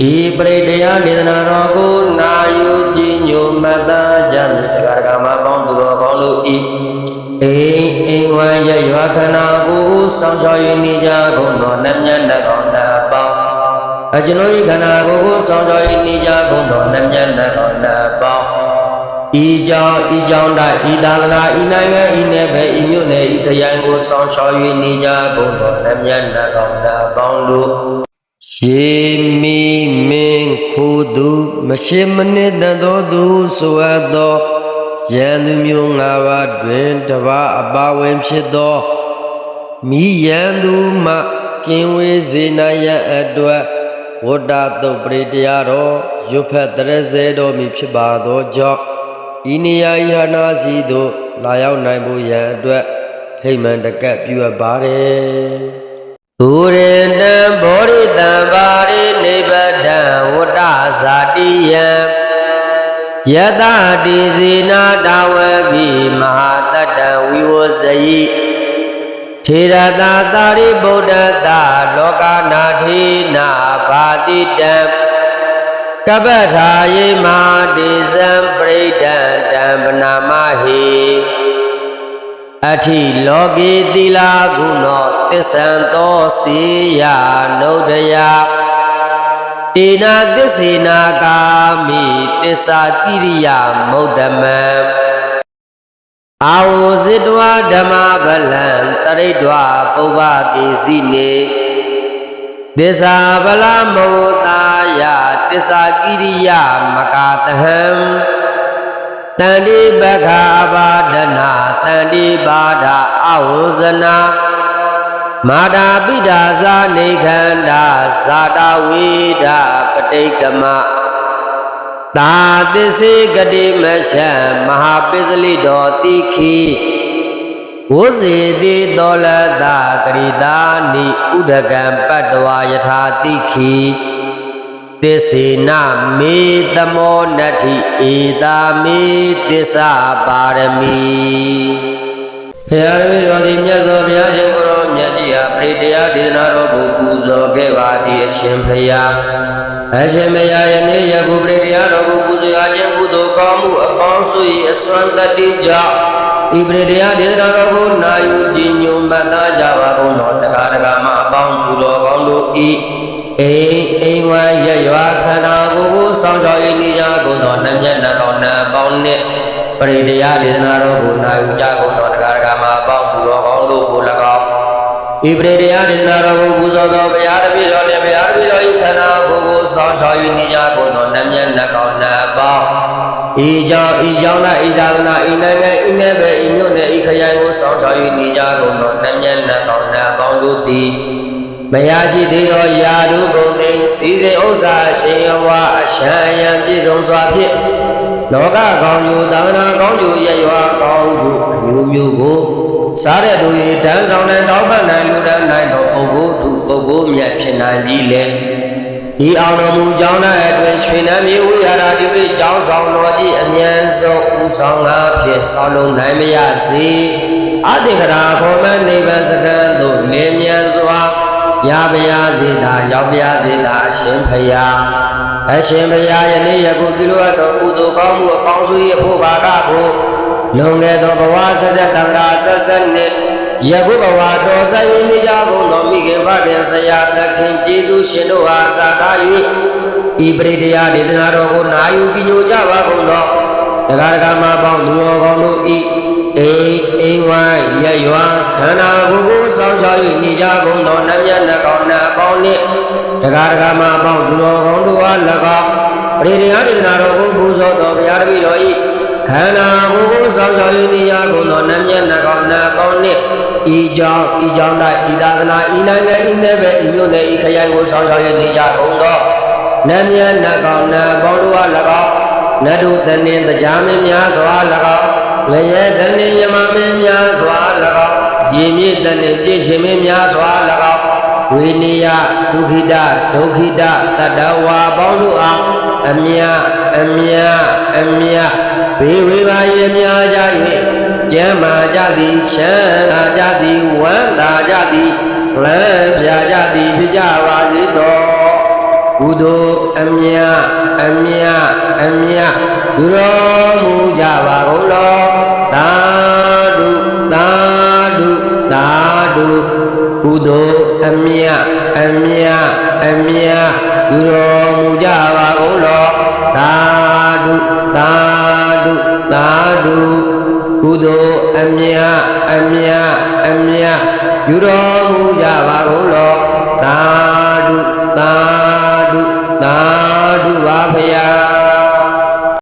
ဤပရိတရားဒေသနာတော်ကိုနာယူကြည်ညိုမှတ်သားကြမည်တရားဓမ္မပေါင်းသူတော်ကောင်းတို့ဤအိမ်ဝါရရွာခန္ဓာကိုဆောင်ရှောက်၍နေကြကုန်သောနတ်မြတ်နတ်ကောင်းနတ်ပေါင်းကျွန်ုပ်၏ခန္ဓာကိုဆောင်ရှောက်၍နေကြကုန်သောနတ်မြတ်နတ်ကောင်းနတ်ပေါင်းဤကြောင့်တိုင်းဤသာသနာဤနိုင်ငံဤနယ်ပယ်ဤမြို့နယ်ဤခရိုင်ကိုဆောင်ရှောက်၍နေကြကုန်သောနတ်မြတ်နတ်ကောင်းနတ်ပေါင်းတို့ရေမီမင်းခိုးသူမရှိမနစ်တန်သောသူဆိုအပ်သောယံသူမျိုး၅ပါးတွင်တပါးအပါဝင်ဖြစ်သောမိယံသူမှကင်းဝေးစေနိုင်ရန်အတွက်ဝတ္တတုတ်ပရိတရားတော်ရွတ်ဖက်တရစေတော်မူဖြစ်ပါသောကြောင့်ဤနေရာဤဟာနာစီသို့လာရောက်နိုင်ဖို့ရန်အတွက်ဖိမှန်တကပ်ပြုအပ်ပါတယ်သူရေတံဘောရိတံပါရိနိဗ္ဗတံဝတ္တဇာတိယံယတတိဇေနာတဝကိမဟာတတ္တဝိဝဇယိထေရတာတာရိဗုဒ္ဓတာလောကနာထေနာဘာတိတံကပ္ပထာယေမာတိဇံပရိဒံတံပနာမဟိအထိလောကေသီလာကုနောသစ္ဆံသောစေယနုဒယတေနာသစ္စေနာကာမိသစ္စာကိရိယာမௌဒ္ဓမံအာဝဇိတဝဓမ္မဗလံတရိတ္တဝပုဗ္ဗတိစီနေသစ္စာဗလမောတာယသစ္စာကိရိယာမကာတဟံတန္တိပခာဘာဒနာတန္တိပါဒအဝဇနာမာတာပိဒါဇာနေခန္ဓာဇာတဝေဒပဋိကမသာသစ္စေကတိမရှံမဟာပိစလိတောတိခိဝဇေတိတောလတကရိတာနိဥဒကံပတ္တဝါယထာတိခိသစ္စေနမေတမောနတ္ထိဧတာမေသစ္စာပါရမီဘုရားတပည့်တော်သည်မြတ်စွာဘုရားရှင်ကိုယ်တော်မြတ်ကြီးဟာပရိတရားဒေသနာတော်ကိုပူဇော်ခဲ့ပါသည်အရှင်ဘုရားအရှင်ဘုရားယနေ့ယခုပရိတရားတော်ကိုပူဇော်ခြင်းကုသိုလ်ကောင်းမှုအပေါင်းစု၏အစွမ်းတတ္တိကြောင့်ဤပရိတရားဒေသနာတော်ကိုနာယူကြည်ညိုမှတ်သားကြပါကုန်သောတရားဓမ္မအပေါင်းသူတော်ကောင်းတို့ဤအိမ်ဝါရရွာခန္ဓာကိုဆောင်ရှောက်၍နေကြကုန်သောနတ်မြတ်နတ်ကောင်းနတ်အပေါင်းနှင့်ပရိတရားဒေသနာတော်ကိုနာယူကြကုန်သောတရားဓမ္မအပေါင်းသူတော်ကောင်းတို့ကို၎င်းဤပရိတရားဒေသနာတော်ကိုပူဇော်သောဘုရားတပည့်တော်နှင့်ဘုရားတပည့်တော်၏ခန္ဓာကိုယ်ကိုဆောင်ရှောက်၍နေကြကုန်သောနတ်မြတ်နတ်ကောင်းနတ်အပေါင်းဤကြောင့်၌ဤသာသနာဤနိုင်ငံဤနယ်ပယ်ဤမြို့နယ်ဤခရိုင်ကိုဆောင်ရှောက်၍နေကြကုန်သောနတ်မြတ်နတ်ကောင်းနတ်အပေါင်းတို့သည်မယာရှိသေးသောယာတုဂုံသိစီစဉ်ဥစ္စာရှင်ယဝအရှံယံပြည့်စုံစွာဖြင့်လောကကောင်းကျိုးသာသနာကောင်းကျိုးရရွာကောင်းကျိုးအမျိုးမျိုးကိုစားတဲ့သူ၏တန်းဆောင်တဲ့တောင်းပန်နိုင်လူတန်းနိုင်သောပုဂ္ဂိုလ်ထုပုဂ္ဂိုလ်မြတ်ဖြစ်နိုင်ပြီလေဤအောင်တော်မူကြောင်း၌အတွင်ရွှေနှမ်းမြေဝိဟာရတိပိကျောင်းဆောင်တော်ကြီးအမြန်ဆုံးဥဆောင်ကားဖြင့်ဆောင်းလုံးနိုင်မရစေအတေကရာခေါ်မနိဗ္ဗာန်စကံသို့လင်းမြန်စွာရပါရစေသာရောက်ပါရစေသာအရှင်ဘုရားယနေ့ယခုပြုလို့သောကုသိုလ်ကောင်းမှုအပေါင်းစု၏အဖို့ဘာကကိုလွန်ခဲ့သောဘဝဆက်ဆက်တန္တရာဆက်ဆက်နှင့်ယခုဘဝတော်ဆက်ရင်းနေကြကုန်သောမိခင်ဖခင်ဆရာသခင်ကျေးဇူးရှင်တို့အားစာကား၍ဤပရိတရားဒေသနာတော်ကိုနာယူကြည်ညိုကြပါကုန်သောတရားဓမ္မပေါင်းသူတော်ကောင်းတို့ဤအိမ်ဝိုင်းရရွာခန္ဓာကိုယ်ဆောင်ရှောက်၍နေကြကုန်သောနတ်မြတ်နတ်ကောင်းနတ်အပေါင်းနှင့်တရားဓမ္မပေါင်းသူတော်ကောင်းတို့အား၎င်းပရိတရားဒေသနာတော်ကိုပူဇော်သောဘုရားတပည့်တော်ဤခန္ဓာကိုယ်ဆောင်ရှောက်၍နေကြကုန်သောနတ်မြတ်နတ်ကောင်းနတ်အပေါင်းနှင့်ဤကြောင့်၌ဤသာသနာဤနိုင်ငံဤနယ်ပယ်ဤမြို့နယ်ဤခရိုင်ကိုဆောင်ရှောက်၍နေကြကုန်သောနတ်မြတ်နတ်ကောင်းနတ်အပေါင်းတို့အား၎င်းနတ်တို့တန်နှင့်တရားမင်းများစွာ၎င်းလျက်တန်နှင့်ယမမင်းများစွာ၎င်းရေမြင့်တန်နှင့်ပြည့်ရှင်မင်းများစွာ၎င်းဝိနည်းဒုက္ခိတတတ္တဝါပေါင်းတို့အားအမြဘေးဝေပါရမြာကြ၍ကျမ်းမာကြသည်ချမ်းသာကြသည်ဝမ်းသာကြသည်လမ်းပြကြသည်ဖြစ်ကြပါစေသော ကုသိုလ်အမြတ်ပြုတော်မူကြပါကုန်လောသာဓုသာဓုသာဓုကုသိုလ်အမြတ်ပြုတော်မူကြပါကုန်လောသာဓုသာဓုသာဓုကုသိုလ်အမြတ်ပြုတော်မူကြပါကုန်လောသာဓုသာဓုသာဓုပါဗျာ